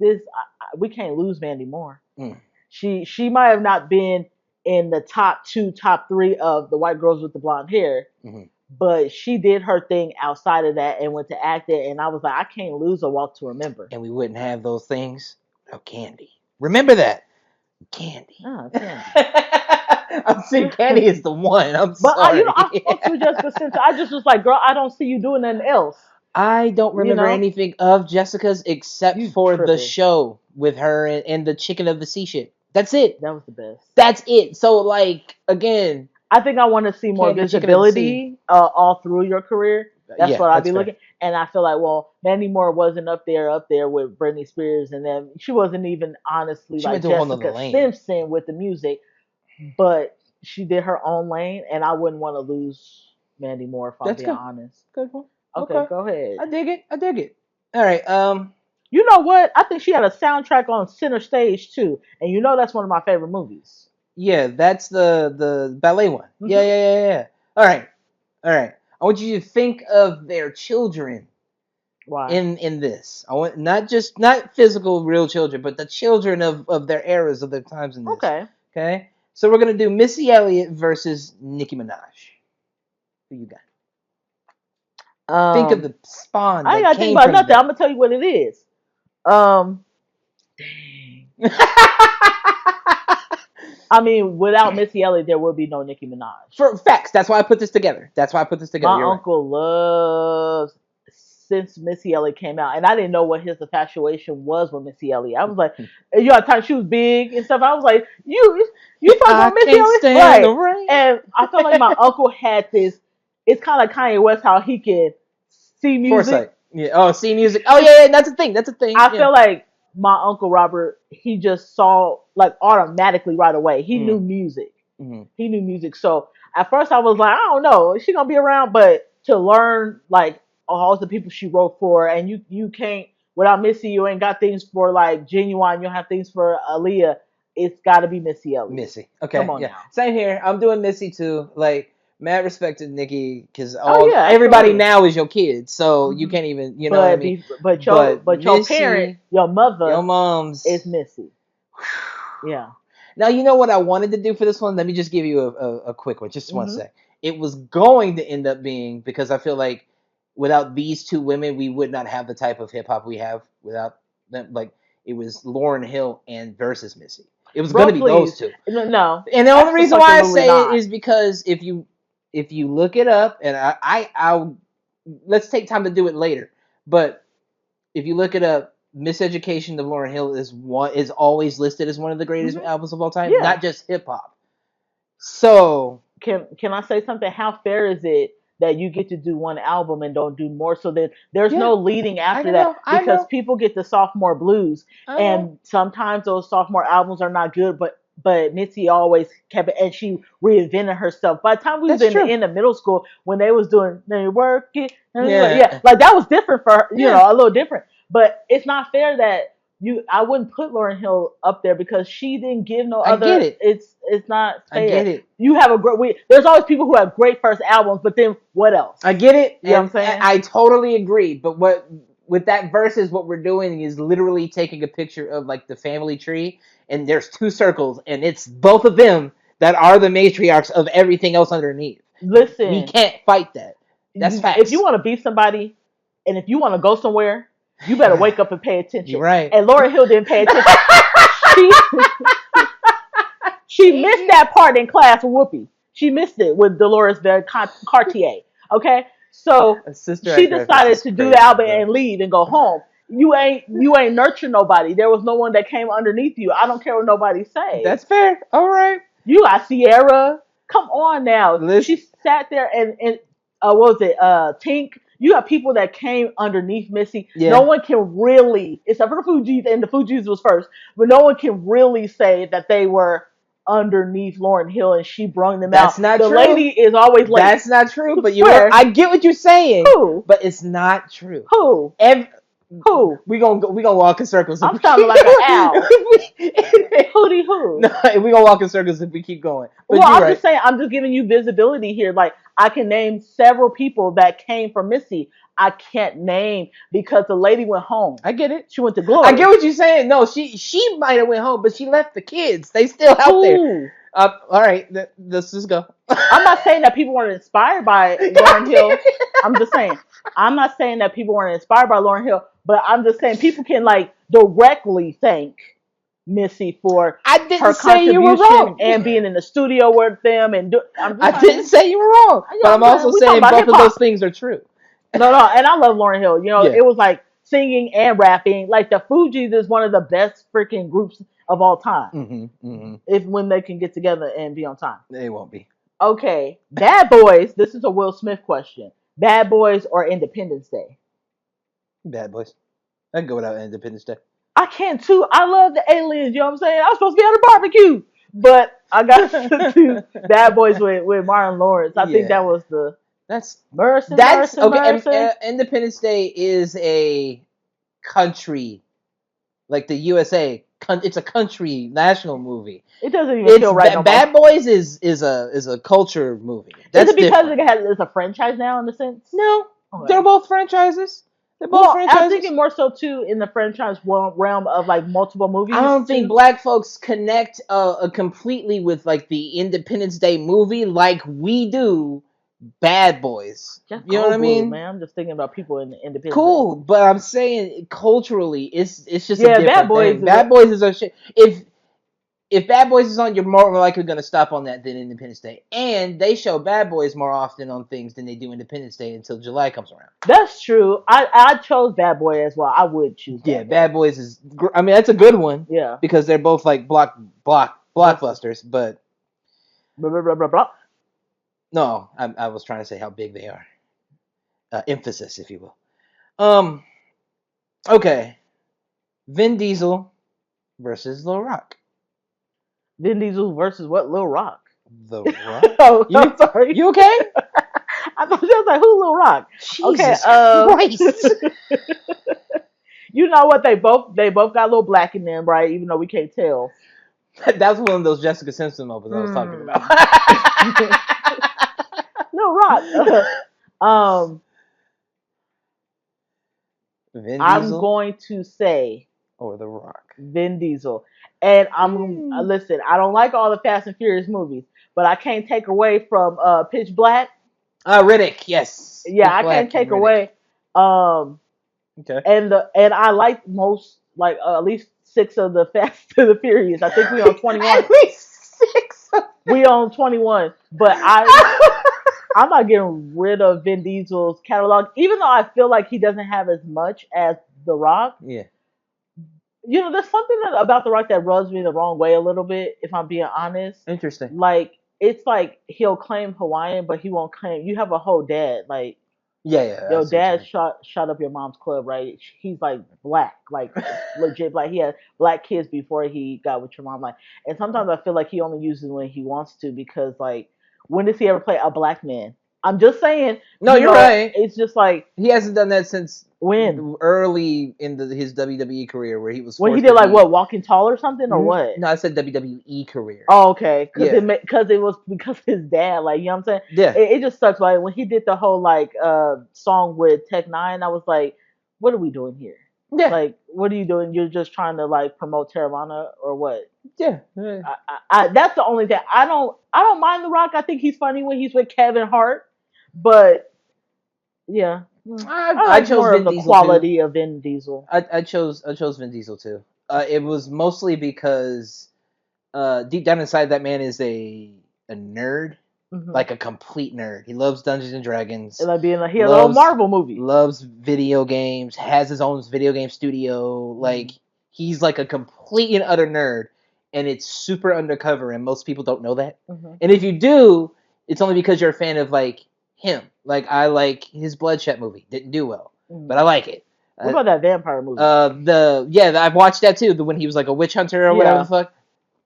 we can't lose Mandy Moore. Hmm. She might have not been in the top two, top three of the white girls with the blonde hair, Hmm. but she did her thing outside of that and went to acting. And I was like, I can't lose a Walk to Remember. And we wouldn't have those things without Candy. Remember that. Candy. Oh, Candy. I'm saying Candy is the one. I'm But sorry. I spoke to Jessica Simpson. I just was like, girl, I don't see you doing anything else. I don't You remember know, anything of Jessica's except you for the tripping. show with her and the Chicken of the Sea shit. That's it. That was the best. That's it. So like again, I think I want to see more Candy Chicken of the Sea. visibility all through your career. That's Yeah, what I'd that's be fair. looking. And I feel like, well, Mandy Moore wasn't up there with Britney Spears, and then she wasn't even honestly She went like to a whole nother Jessica lane. Simpson with the music, but she did her own lane, and I wouldn't want to lose Mandy Moore if I'm That's being good. honest. Good one. Okay, Okay. go ahead. I dig it. I dig it. All right. You know what? I think she had a soundtrack on Center Stage too, and that's one of my favorite movies. Yeah, that's the ballet one. Yeah, Hmm. yeah, yeah, yeah. All right. All right. I want you to think of their children Why? in this. I want not physical real children, but the children of their eras of their times in this. Okay. Okay? So we're gonna do Missy Elliott versus Nicki Minaj. Who you got? Think of Um, the spawn I ain't that gotta think came about from nothing. I'm them. gonna tell you what it is. Um, dang. I mean, without Missy Elliott, there would be no Nicki Minaj. For facts. That's why I put this together. That's why I put this together. My You're right. uncle loves since Missy Elliott came out, and I didn't know what his infatuation was with Missy Elliott. I was like, at the time she was big and stuff. I was like, you fucking I with Missy can't Elliott, stand the right? rain. And I felt like my uncle had this. It's kind of like Kanye West, how he can see music. Foresight. Yeah. Oh, see music. Oh yeah, yeah. That's a thing. That's a thing. I Yeah. feel like my uncle Robert, he just saw like automatically right away. He knew music. Mm-hmm. He knew music. So at first I was like, I don't know, is she gonna be around? But to learn like all the people she wrote for, and you can't without Missy, you ain't got things for like Genuine. You don't have things for Aaliyah. It's got to be Missy Elliott. Missy. Come Okay. on Yeah. now. Same here. I'm doing Missy too. Like mad respect to Nikki because Oh all yeah, everybody absolutely. now is your kid, so you Hmm. can't even you know what I mean. But Your parent, Missy, your your mother is mom's. Missy. Yeah. Now you know what I wanted to do for this one. Let me just give you a quick one, just one Hmm. sec. It was going to end up being because I feel like without these two women, we would not have the type of hip hop we have without them. Like it was Lauryn Hill and versus Missy. It was Bro, going to be those please. two. No. And the only reason why I Absolutely say it not. is because if you look it up, and I'll let's take time to do it later. But if you look it up, Miseducation of Lauryn Hill is always listed as one of the greatest Hmm. albums of all time, Yeah. not just hip hop. So Can I say something? How fair is it that you get to do one album and don't do more? So that there's yeah, no leading I after know, that I because know, people get the sophomore blues, I know. and sometimes those sophomore albums are not good. But Mitzi always kept it, and she reinvented herself. By the time we was That's in the true. end of middle school, when they was doing they work it, yeah, Yeah, like that was different for her, yeah. a little different. But it's not fair that I wouldn't put Lauryn Hill up there because she didn't give no I get other. it. It's not I get fair. it. You have a great. There's always people who have great first albums, but then what else? I get it, You know what I'm and saying? I totally agree. But what with that versus what we're doing is literally taking a picture of like the family tree, and there's two circles, and it's both of them that are the matriarchs of everything else underneath. We Listen, can't fight that. That's if you facts. want to beat somebody, and if you want to go somewhere, you better wake up and pay You're attention. right. And Lauryn Hill didn't pay attention. She she missed that part in class with Whoopi. She missed it with Dolores Cartier. Okay, so A sister she act reference decided is to do crazy, the album bro. and leave and go home. You ain't nurture nobody. There was no one that came underneath you. I don't care what nobody say. That's fair. All right. You got Sierra. Come on now. Listen. She sat there and what was it? Tink. You have people that came underneath Missy. No Yeah. one can really, except for the Fugees, and the Fugees was first, but no one can really say that they were underneath Lauryn Hill and she brung them out. That's not The true. lady is always late. That's not true. But Where? I get what you're saying. Who? But it's not true. Who? Every, Who? we gonna walk in circles. I'm sounding like an owl. Hootie who? No, we gonna walk in circles if we keep going. But Well, you're I'm right. just saying, I'm just giving you visibility here. Like, I can name several people that came from Missy. I can't name because the lady went home. I get it. She went to Glory. I get what you're saying. No, she might have went home, but she left the kids. They still out there. Who? All right, let's just go. I'm not saying that people weren't inspired by Lauryn Hill. I'm just saying. I'm not saying that people weren't inspired by Lauryn Hill, but I'm just saying people can like directly thank Missy for I didn't her say you were contribution wrong. and being in the studio with them. And I'm just I didn't say you were wrong, but I'm also we saying talking about both of hip-hop. those things are true. No, and I love Lauryn Hill. You know, Yeah. it was like singing and rapping. Like the Fugees is one of the best freaking groups of all time. If when they can get together and be on time. They won't be. Okay, Bad Boys. This is a Will Smith question. Bad Boys or Independence Day? Bad Boys. I can go without Independence Day. I can too. I love the aliens. You know what I'm saying? I was supposed to be on a barbecue, but I got to do Bad Boys with Martin Lawrence. I think that was the Mercy. Okay. Independence Day is a country, like the USA. It's a country national movie. It doesn't even feel right. Bad Boys is a culture movie. Is it because it's a franchise now in a sense? No, okay. They're both franchises. They're both franchises. I'm thinking more so too in the franchise realm of like multiple movies. I don't think black folks connect completely with like the Independence Day movie like we do Bad Boys. Just you know what I mean? Man, I'm just thinking about people in the Independence. Cool, Day. But I'm saying culturally, it's just a different Bad Boys. Thing. Bad Boys is a shit. If Bad Boys is on, you're more likely going to stop on that than Independence Day. And they show Bad Boys more often on things than they do Independence Day until July comes around. That's true. I chose Bad Boy as well. I would choose Bad Boys is... I mean, that's a good one. Yeah. Because they're both like blockbusters, but... Blah, blah, blah, blah. No, I was trying to say how big they are. Emphasis, if you will. Okay. Vin Diesel versus Lil Rock. Vin Diesel versus what? Lil Rock. The Rock? I'm sorry. You okay? I thought you was like, who Lil Rock? Jesus Christ. You know what? They both got a little black in them, right? Even though we can't tell. That's one of those Jessica Simpson moments I was talking about. Lil Rock. Vin I'm Diesel going to say or The Rock. Vin Diesel. And listen, I don't like all the Fast and Furious movies, but I can't take away from Pitch Black. Riddick, yes. Yeah, I can't take away. Okay. And I like most, like at least 6 of the Fast to the Furious. I think we on 21. At least 6. We on 21. But I'm not getting rid of Vin Diesel's catalog, even though I feel like he doesn't have as much as The Rock. Yeah. You know, there's something about The Rock that rubs me the wrong way a little bit, if I'm being honest. Interesting. Like, it's like he'll claim Hawaiian, but he won't claim. You have a whole dad. Like, Yeah. your dad shot up your mom's club, right? He's like black, like legit black. He had black kids before he got with your mom. Like, and sometimes I feel like he only uses it when he wants to, because like, when does he ever play a black man? I'm just saying. No, you're right. It's just like, he hasn't done that since when early in his WWE career, where he was when he did like what, Walking Tall or something, or what? No, I said WWE career. Oh, okay, because it was because his dad, like, you know what I'm saying? Yeah, it just sucks. Like when he did the whole like song with Tech Nine, I was like, what are we doing here? Yeah, like, what are you doing? You're just trying to like promote Terravana or what? Yeah. I that's the only thing. I don't mind The Rock. I think he's funny when he's with Kevin Hart, but yeah. I like chose more Vin of the Diesel quality too. of Vin Diesel. I chose Vin Diesel too. It was mostly because deep down inside, that man is a nerd, like a complete nerd. He loves Dungeons and Dragons. Like being like, he has a little Marvel movie. Loves video games. Has his own video game studio. Like, he's like a complete and utter nerd, and it's super undercover, and most people don't know that. And if you do, it's only because you're a fan of like him. Like, I like his Bloodshot movie. Didn't do well, but I like it. What about that vampire movie? I've watched that too. When he was like a witch hunter or whatever the fuck.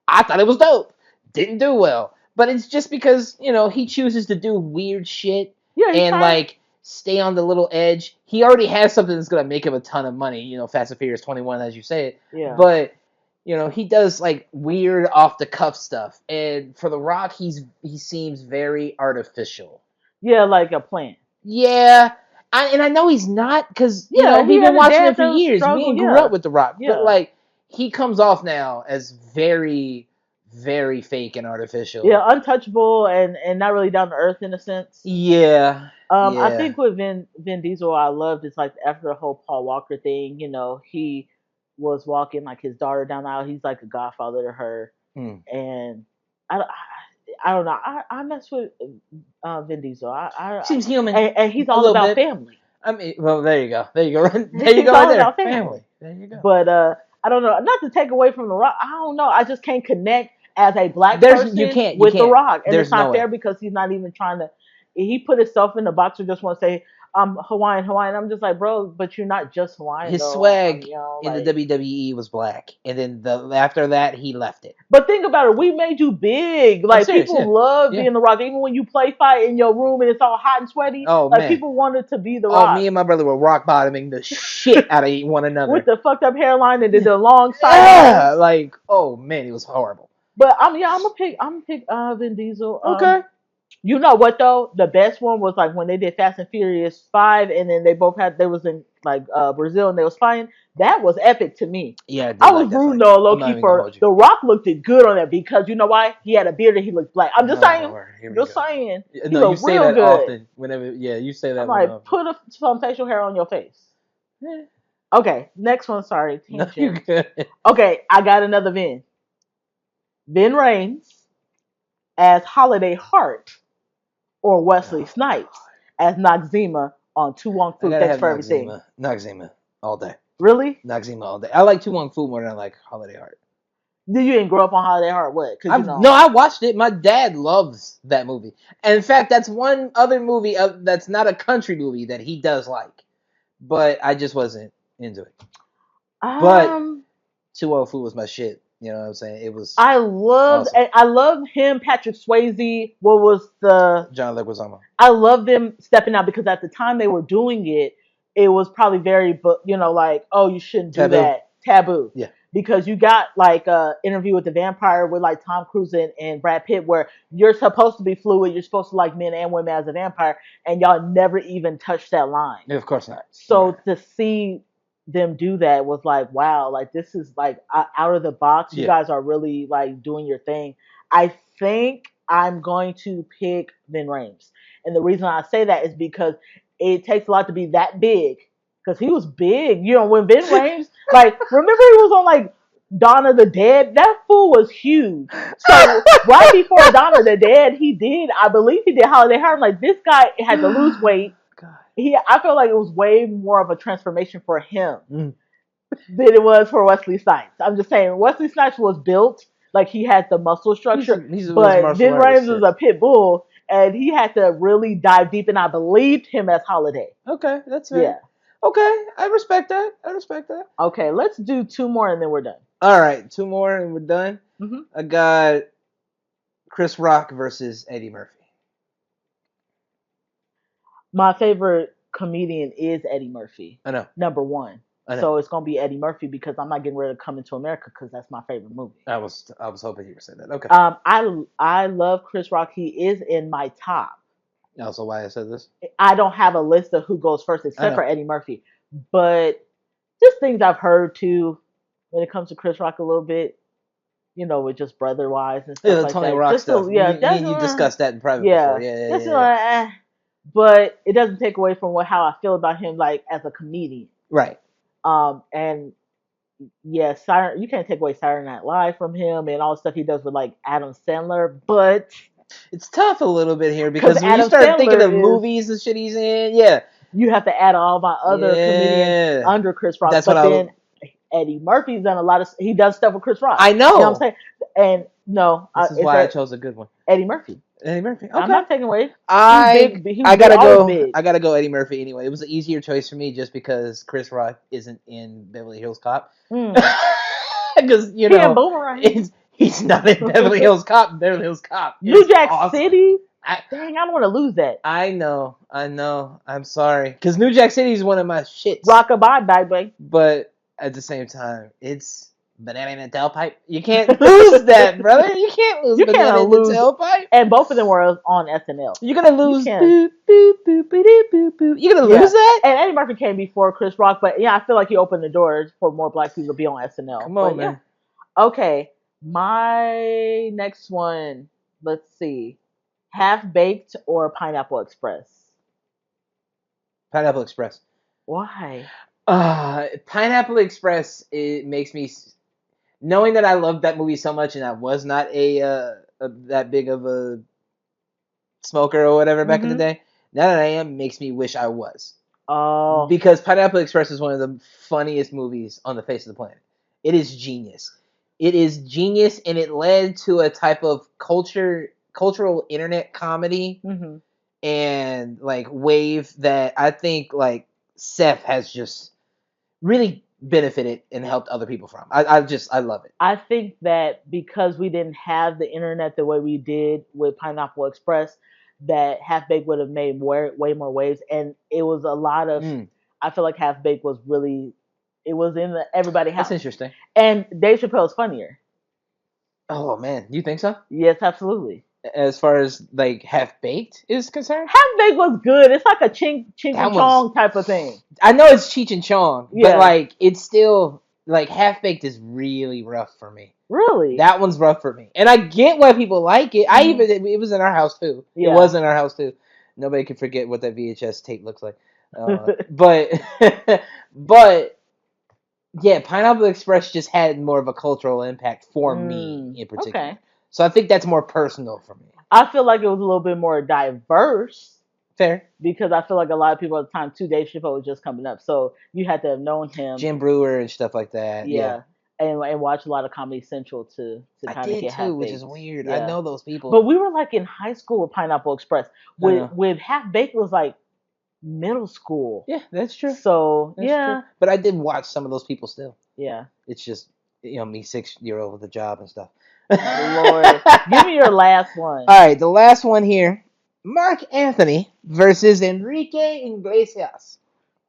I thought it was dope. Didn't do well, but it's just because he chooses to do weird shit and like stay on the little edge. He already has something that's gonna make him a ton of money. Fast and Furious 21, as you say it. Yeah. But he does like weird off the cuff stuff, and for The Rock, he seems very artificial. Yeah, like a plant. Yeah. I know he's not, because we've been watching it for years. We grew up with The Rock. Yeah. But like, he comes off now as very, very fake and artificial. Yeah, untouchable and not really down to earth in a sense. Yeah. I think with Vin Diesel, I loved is like after the whole Paul Walker thing, he was walking like his daughter down the aisle. He's like a godfather to her. And I don't know. I mess with Vin Diesel. Seems human, and he's all about family. I mean, well, there you go. There you go. There you go. Right there. About family. There you go. But I don't know. Not to take away from The Rock. I don't know. I just can't connect as a black person with The Rock, and it's not fair because he's not even trying to. He put himself in the box or just want to say, I'm Hawaiian. I'm just like, bro, but you're not just Hawaiian. His swag in the WWE was black, and then after that, he left it. But think about it. We made you big. Like, people love being The Rock. Even when you play fight in your room and it's all hot and sweaty, man. People wanted to be The Rock. Oh, me and my brother were rock bottoming the shit out of one another. With the fucked up hairline and the long side. Yeah, like, oh man, it was horrible. But I'm gonna pick Vin Diesel. Okay. You know what though? The best one was like when they did Fast and Furious 5, and then they was in like Brazil and they was fighting. That was epic to me. Yeah, I was rooting though, low key for The Rock. Looked good on that because you know why? He had a beard and he looked black. I'm just saying. Just saying. No, you say that often. Whenever, you say that. I'm like, put some facial hair on your face. Yeah. Okay, next one. Sorry, no, you good. Okay, I got another Vin. Vin Rames as Holiday Hart. Or Wesley Snipes as Noxzema on Tu Wong Fu. Thanks for everything. Noxzema all day. Really? Noxzema all day. I like Tu Wong Fu more than I like Holiday Heart. You didn't grow up on Holiday Heart? What? No, I watched it. My dad loves that movie. And in fact, that's one other movie that's not a country movie that he does like. But I just wasn't into it. But Tu Wong Fu was my shit. You know what I'm saying? It was. I loved him, Patrick Swayze. What was the John Leguizamo? I loved them stepping out because at the time they were doing it, it was probably very, like, oh, you shouldn't do that. Taboo. Yeah. Because you got like Interview with the Vampire with like Tom Cruise and Brad Pitt, where you're supposed to be fluid, you're supposed to like men and women as a vampire, and y'all never even touched that line. Yeah, of course not. So to see them do that was like, wow, like this is like out of the box. You guys are really like doing your thing. I think I'm going to pick Vin Rames, and the reason I say that is because it takes a lot to be that big. Because he was big, when Vin Rames, like, remember he was on like Dawn of the Dead, that fool was huge. So right before Dawn of the Dead, I believe he did Holiday Heart. I'm like, this guy had to lose weight. God. I feel like it was way more of a transformation for him Mm. than it was for Wesley Snipes. I'm just saying, Wesley Snipes was built like he had the muscle structure, He's a but martial Vin Rames artist. was a pit bull, and he had to really dive deep, and I believed him as Holiday. Okay, that's fair. Yeah. Okay, I respect that. Okay, let's do two more, and then we're done. All right, two more and we're done. Mm-hmm. I got Chris Rock versus Eddie Murphy. My favorite comedian is Eddie Murphy. I know. Number one. I know. So it's gonna be Eddie Murphy because I'm not getting ready to come into America because that's my favorite movie. I was hoping you would say that. Okay. I love Chris Rock. He is in my top. Also, why I said this? I don't have a list of who goes first except for Eddie Murphy, but just things I've heard too when it comes to Chris Rock a little bit. You know, with just brother wise and stuff Yeah, the like Tony that. Rock Just stuff. yeah, you discussed that in private yeah, before. Yeah. Just but it doesn't take away from how I feel about him, like as a comedian. Right. And yeah, you can't take away Saturday Night Live from him and all the stuff he does with like Adam Sandler, but it's tough a little bit here because when Adam you start Sandler thinking of movies and shit he's in, you have to add all my other comedians under Chris Rock. That's but then Eddie Murphy's done he does stuff with Chris Rock. I know. You know what I'm saying? And no, this is why I chose a good one. Eddie Murphy. Okay. I'm not taking away. I gotta go. I gotta go Eddie Murphy anyway. It was an easier choice for me just because Chris Rock isn't in Beverly Hills Cop. Because you know he's not in Beverly Hills Cop. Beverly Hills Cop. New Jack City. Dang, I don't want to lose that. I know. I'm sorry. Because New Jack City is one of my shits. Rockabye, baby. But at the same time, it's Banana in a Tailpipe. You can't lose that, brother. You can't lose Banana in a Tailpipe. And both of them were on SNL. You're going to lose. You're going to lose that? And Eddie Murphy came before Chris Rock, but yeah, I feel like he opened the doors for more black people to be on SNL. Come on, man. Yeah. Okay. My next one, let's see. Half Baked or Pineapple Express? Pineapple Express. Why? Pineapple Express, it makes me, knowing that I loved that movie so much and I was not that big of a smoker or whatever back in the day, now that I am, makes me wish I was. Oh. Because Pineapple Express is one of the funniest movies on the face of the planet. It is genius. It is genius, and it led to a type of cultural internet comedy and like wave that I think like Seth has just really benefited and helped other people from. I love it. I think that because we didn't have the internet the way we did with Pineapple Express, that Half Baked would have made way more waves, and it was a lot of. I feel like Half Baked was really, it was in everybody house. That's interesting. And Dave Chappelle's funnier. Oh man, you think so? Yes, absolutely. As far as like Half Baked is concerned, Half Baked was good. It's like a chink and chong type of thing. I know it's Cheech and Chong, but like it's still like Half Baked is really rough for me. Really? That one's rough for me. And I get why people like it. It was in our house too. Yeah. It was in our house too. Nobody can forget what that VHS tape looks like. But yeah, Pineapple Express just had more of a cultural impact for me in particular. Okay. So I think that's more personal for me. I feel like it was a little bit more diverse. Fair. Because I feel like a lot of people at the time too, Dave Chappelle was just coming up. So you had to have known him. Jim Brewer and stuff like that. Yeah. And watch a lot of Comedy Central to kind of get Half Baked, which is weird. Yeah. I know those people. But we were like in high school with Pineapple Express. With Half Baked was like middle school. Yeah, that's true. So that's true. But I did watch some of those people still. Yeah. It's just me 6-year-old with a job and stuff. Lord, give me your last one. All right, the last one here: Mark Anthony versus Enrique Iglesias.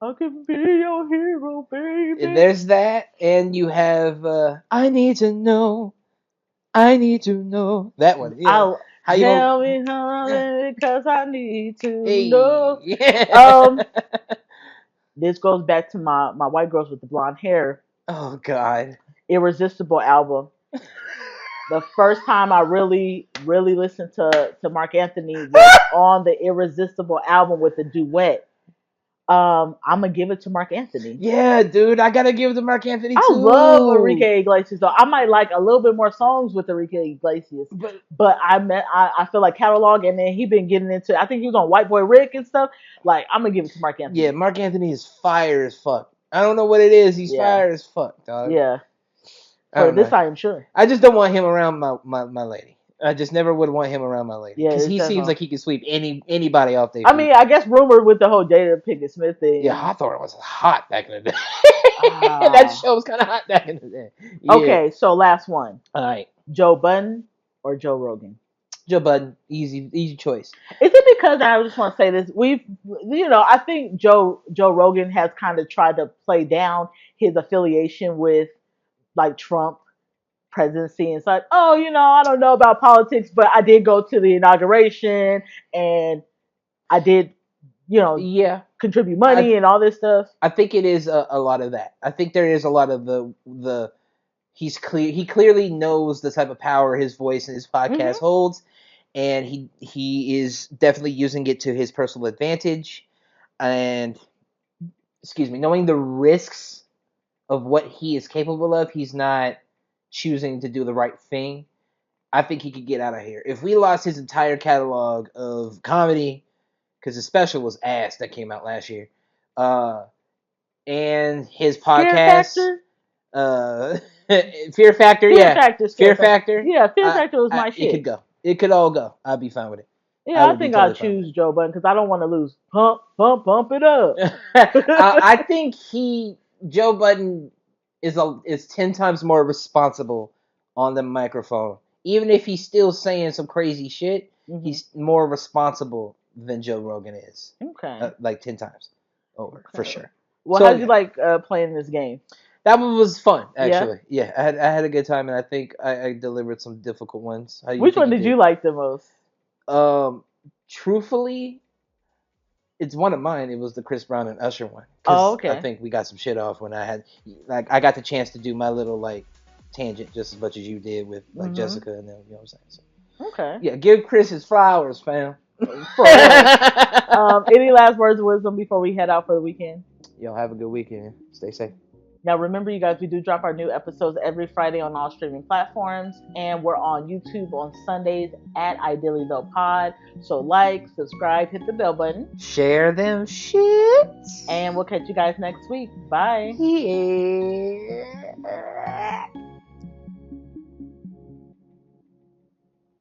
I can be your hero, baby. There's that, and you have I need to know that one. Yeah. Tell me how because I need to know. Yeah. This goes back to my white girls with the blonde hair. Oh God. Irresistible album. The first time I really listened to Mark Anthony was on the Irresistible album with the duet. I'm gonna give it to Mark Anthony. Yeah, dude, I gotta give it to Mark Anthony I too. love Enrique Iglesias though. I might like a little bit more songs with Enrique Iglesias, but I feel like catalog, and then he been getting into. I think he was on White Boy Rick and stuff. Like I'm gonna give it to Mark Anthony. Yeah, Mark Anthony is fire as fuck. I don't know what it is. He's Yeah. fire as fuck, dog. Yeah. I For don't this, know. I am sure. I just don't want him around my lady. I just never would want him around my lady Yeah, because it's he seems definitely- like he can sweep anybody off their feet. I mean, I guess rumored with the whole Jada Pinkett Smith thing. Yeah, Hawthorne was hot back in the day. Ah. That show was kind of hot back in the day. Yeah. Okay, so last one. All right. Joe Budden or Joe Rogan? Joe Budden, easy choice. Is it because I just want to say this? I think Joe Rogan has kind of tried to play down his affiliation with like Trump presidency, and it's like, oh, I don't know about politics, but I did go to the inauguration and I did, Yeah, contribute money and all this stuff. I think it is a lot of that. I think there is a lot of the he clearly knows the type of power his voice and his podcast holds, and he is definitely using it to his personal advantage, and knowing the risks of what he is capable of, he's not choosing to do the right thing. I think he could get out of here. If we lost his entire catalog of comedy, because his special was ass that came out last year, and his podcast, Fear Factor, Fear Factor. Yeah, Fear Factor was my shit. It could go. It could all go. I'd be fine with it. Yeah, I think I'll choose Joe Budden because I don't want to lose. Pump it up. I think Joe Budden is 10 times more responsible on the microphone. Even if he's still saying some crazy shit, he's more responsible than Joe Rogan is. Okay. Like 10 times over, for sure. Well, how did you like playing this game? That one was fun, actually. Yeah, I had a good time, and I think I delivered some difficult ones. Which one did you like the most? Truthfully, it's one of mine. It was the Chris Brown and Usher one. Oh, okay. I think we got some shit off when I got the chance to do my little tangent just as much as you did with Jessica and them. You know what I'm saying? So, okay. Yeah, give Chris his flowers, fam. Any last words of wisdom before we head out for the weekend? Y'all have a good weekend. Stay safe. Now, remember, you guys, we do drop our new episodes every Friday on all streaming platforms, and we're on YouTube on Sundays at Ideally Though Pod. So like, subscribe, hit the bell button. Share them shits. And we'll catch you guys next week. Bye. Yeah.